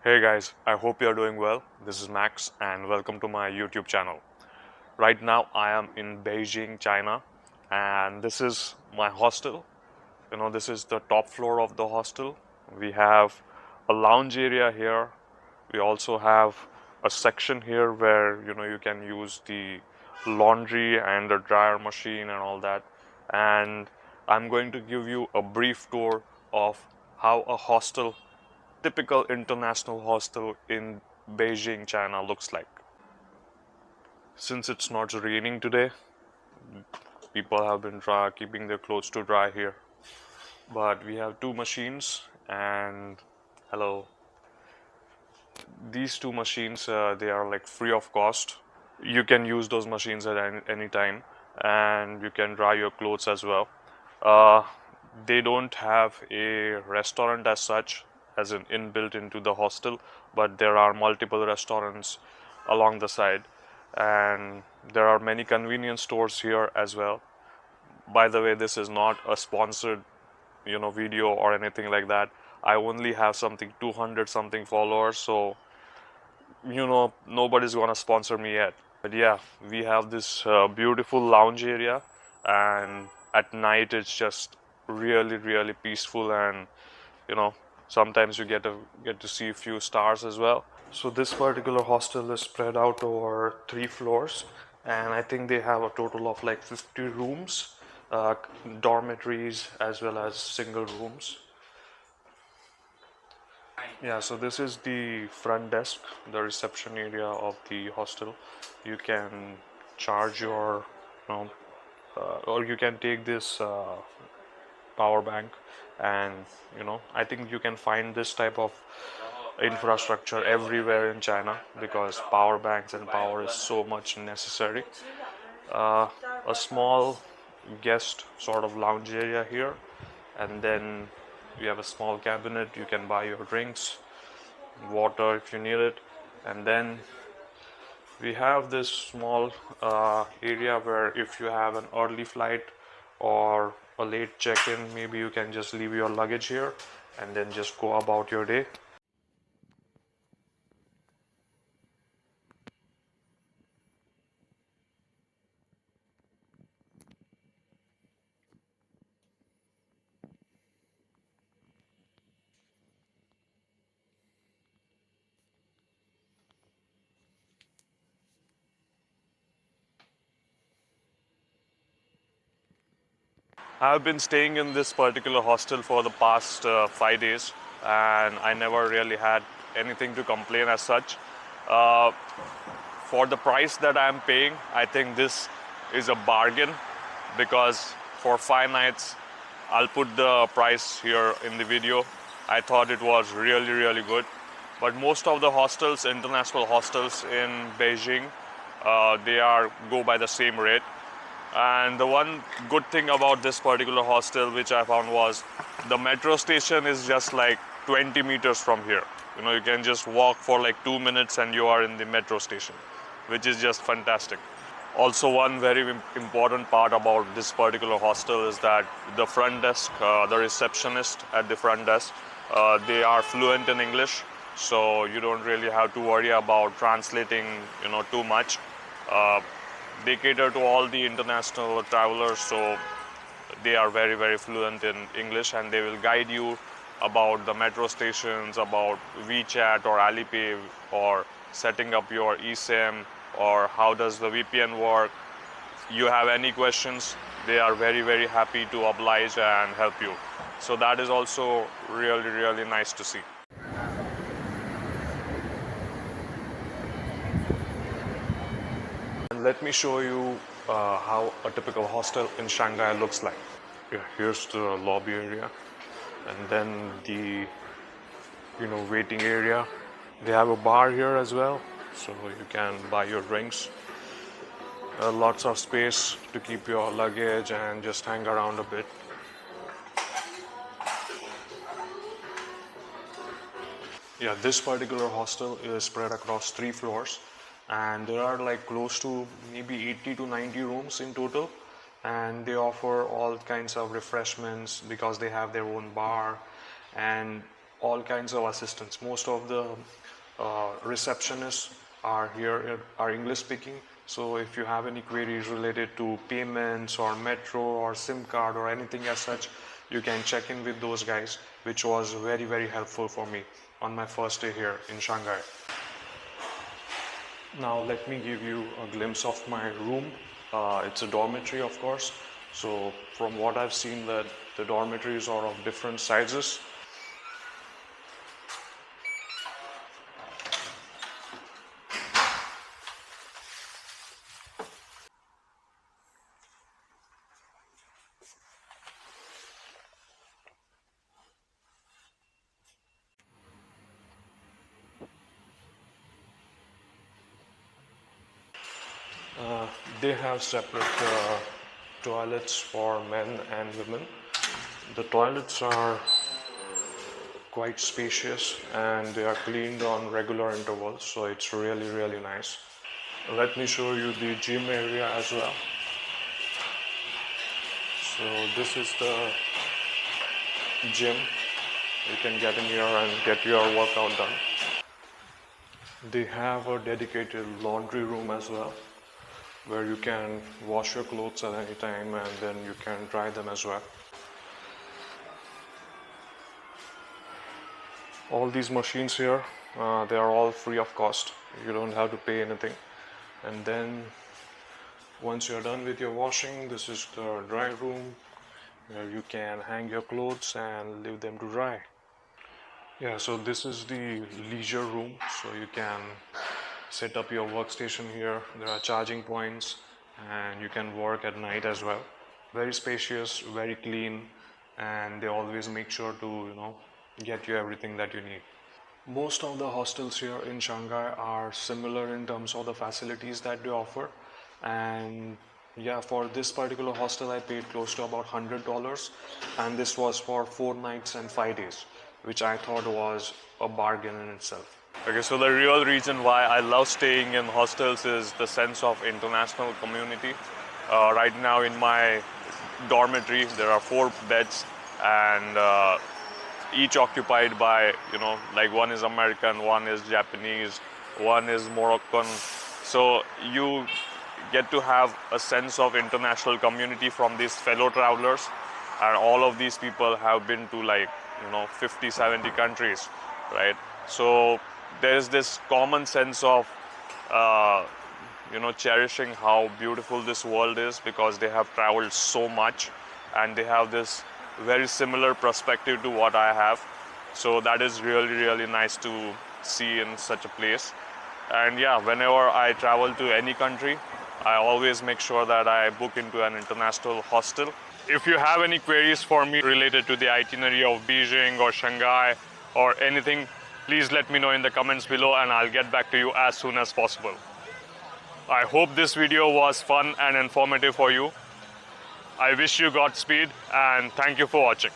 Hey guys, I hope you're doing well. This is Max and welcome to my YouTube channel. Right now I am in Beijing, China, and this is my hostel. This is the top floor of the hostel. We have a lounge area here. We also have a section here where you can use the laundry and the dryer machine and all that. And I'm going to give you a brief tour of how a hostel, typical international hostel in Beijing, China looks like. Since it's not raining today, people have been keeping their clothes to dry here. But we have two machines, and hello, these two machines, they are like free of cost. You can use those machines at any time, and you can dry your clothes as well. Uh, they don't have a restaurant as such, as an inbuilt into the hostel, but there are multiple restaurants along the side, and there are many convenience stores here as well. By the way, this is not a sponsored video or anything like that. I only have something 200 something followers, so nobody's gonna sponsor me yet. But yeah, we have this beautiful lounge area, and at night it's just really peaceful, and you know sometimes you get to see a few stars as well. So this particular hostel is spread out over 3 floors, and I think they have a total of like 50 rooms, uh, dormitories as well as single rooms. Yeah, so this is the front desk, the reception area of the hostel. You can charge your, you know, or you can take this power bank, and I think you can find this type of infrastructure everywhere in China because power banks and power is so much necessary. Uh, a small guest sort of lounge area here, and then you have a small cabinet. You can buy your drinks, water if you need it, and then we have this small area where if you have an early flight or a late check-in, maybe you can just leave your luggage here and then just go about your day. I've been staying in this particular hostel for the past 5 days, and I never really had anything to complain as such. Uh, for the price that I'm paying, I think this is a bargain because for 5 nights, I'll put the price here in the video. I thought it was really good. But most of the hostels, international hostels in Beijing, they are go by the same rate. And the one good thing about this particular hostel, which I found, was the metro station is just like 20 meters from here. You can just walk for like 2 minutes and you are in the metro station, which is just fantastic. Also, one very important part about this particular hostel is that the front desk, the receptionist at the front desk, they are fluent in English, so you don't really have to worry about translating, too much. Uh, they cater to all the international travelers, so they are very fluent in English, and they will guide you about the metro stations, about WeChat or Alipay, or setting up your eSIM, or how does the VPN work. You have any questions, they are very happy to oblige and help you. So that is also really nice to see. And let me show you how a typical hostel in Shanghai looks like. Yeah, here's the lobby area, and then the waiting area. They have a bar here as well, so you can buy your drinks. Lots of space to keep your luggage and just hang around a bit. Yeah, this particular hostel is spread across 3 floors, and there are like close to maybe 80 to 90 rooms in total, and they offer all kinds of refreshments because they have their own bar, and all kinds of assistance. Most of the receptionists are here are English speaking. So if you have any queries related to payments or metro or SIM card or anything as such, you can check in with those guys, which was very, very helpful for me on my first day here in Shanghai. Now let me give you a glimpse of my room. It's a dormitory, of course. So from what I've seen, that the dormitories are of different sizes. They have separate toilets for men and women. The toilets are quite spacious and they are cleaned on regular intervals, so it's really, really nice. Let me show you the gym area as well. So this is the gym. You can get in here and get your workout done. They have a dedicated laundry room as well, where you can wash your clothes at any time and then you can dry them as well. All these machines here, they are all free of cost. You don't have to pay anything. And then once you're done with your washing, this is the dry room where you can hang your clothes and leave them to dry. Yeah, so this is the leisure room, so you can set up your workstation here. There are charging points and you can work at night as well. Very spacious, very clean, and they always make sure to, get you everything that you need. Most of the hostels here in Shanghai are similar in terms of the facilities that they offer. And yeah, for this particular hostel I paid close to about $100, and this was for 4 nights and 5 days, which I thought was a bargain in itself. Okay, so the real reason why I love staying in hostels is the sense of international community. Right now in my dormitory, there are 4 beds, and each occupied by, like one is American, one is Japanese, one is Moroccan. So you get to have a sense of international community from these fellow travelers, and all of these people have been to 50, 70 countries, right? So there is this common sense of cherishing how beautiful this world is, because they have traveled so much and they have this very similar perspective to what I have. So that is really, really nice to see in such a place. And yeah, whenever I travel to any country, I always make sure that I book into an international hostel. If you have any queries for me related to the itinerary of Beijing or Shanghai or anything, please let me know in the comments below and I'll get back to you as soon as possible. I hope this video was fun and informative for you. I wish you Godspeed and thank you for watching.